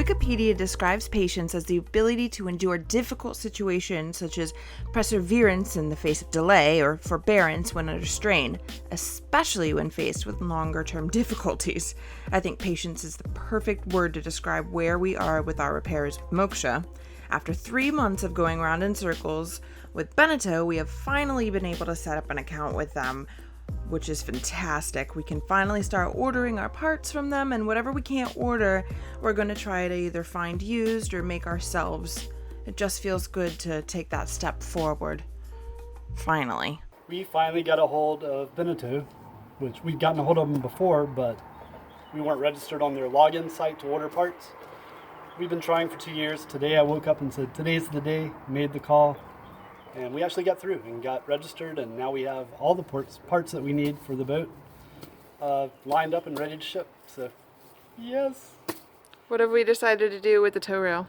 Wikipedia describes patience as the ability to endure difficult situations such as perseverance in the face of delay or forbearance when under strain, especially when faced with longer-term difficulties. I think patience is the perfect word to describe where we are with our repairs with Moksha. After 3 months of going around in circles with Beneteau, we have finally been able to set up an account with them, which is fantastic. We can finally start ordering our parts from them, and whatever we can't order, we're going to try to either find used or make ourselves. It just feels good to take that step forward. Finally. We finally got a hold of Beneteau, which we'd gotten a hold of them before, but we weren't registered on their login site to order parts. We've been trying for 2 years. Today I woke up and said, today's the day, made the call. And we actually got through and got registered, and now we have all the parts that we need for the boat lined up and ready to ship. So, yes. What have we decided to do with the tow rail?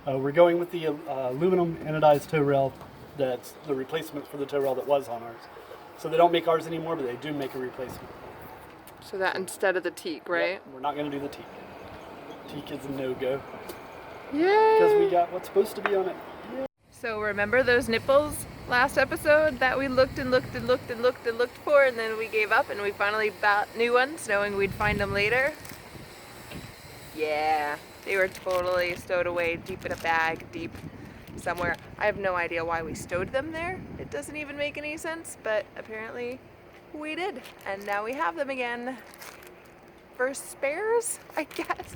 We're going with the aluminum anodized tow rail. That's the replacement for the tow rail that was on ours. So they don't make ours anymore, but they do make a replacement. So that instead of the teak, right? Yep, we're not going to do the teak. Teak is a no-go. Yay! Because we got what's supposed to be on it. So remember those nipples last episode that we looked and looked and looked and looked and looked for, and then we gave up and we finally bought new ones knowing we'd find them later? Yeah, they were totally stowed away deep in a bag, deep somewhere. I have no idea why we stowed them there. It doesn't even make any sense, but apparently we did. And now we have them again for spares, I guess.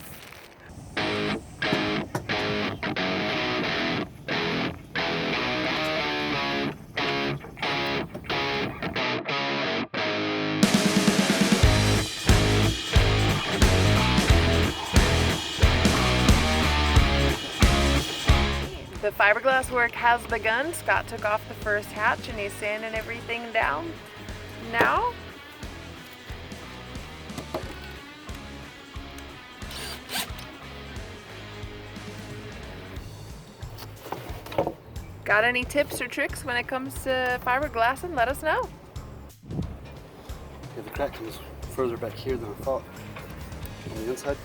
The fiberglass work has begun. Scott took off the first hatch and he's sanding everything down. Now, got any tips or tricks when it comes to fiberglassing? Let us know. Yeah, the crack comes further back here than I thought. On the inside.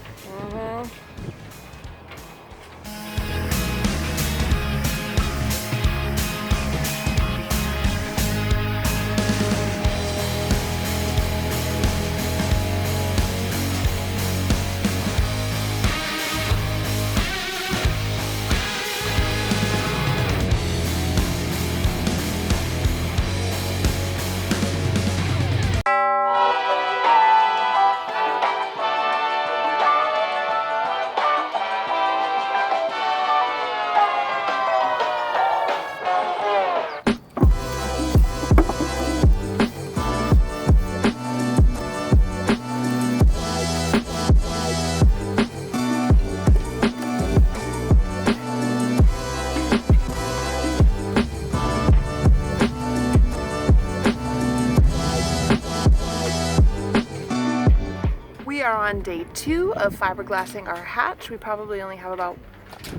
We are on day 2 of fiberglassing our hatch. We probably only have about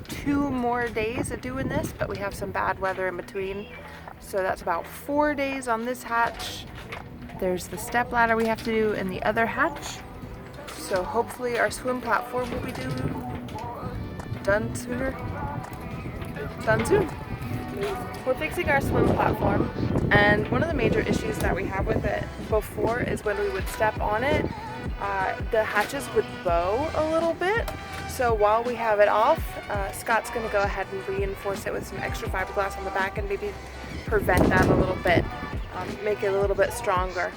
2 more days of doing this, but we have some bad weather in between. So that's about 4 days on this hatch. There's the step ladder we have to do in the other hatch. So hopefully our swim platform will be done soon. We're fixing our swim platform, and one of the major issues that we have with it before is when we would step on it, the hatches would bow a little bit. So while we have it off, Scott's going to go ahead and reinforce it with some extra fiberglass on the back and maybe prevent that a little bit, make it a little bit stronger.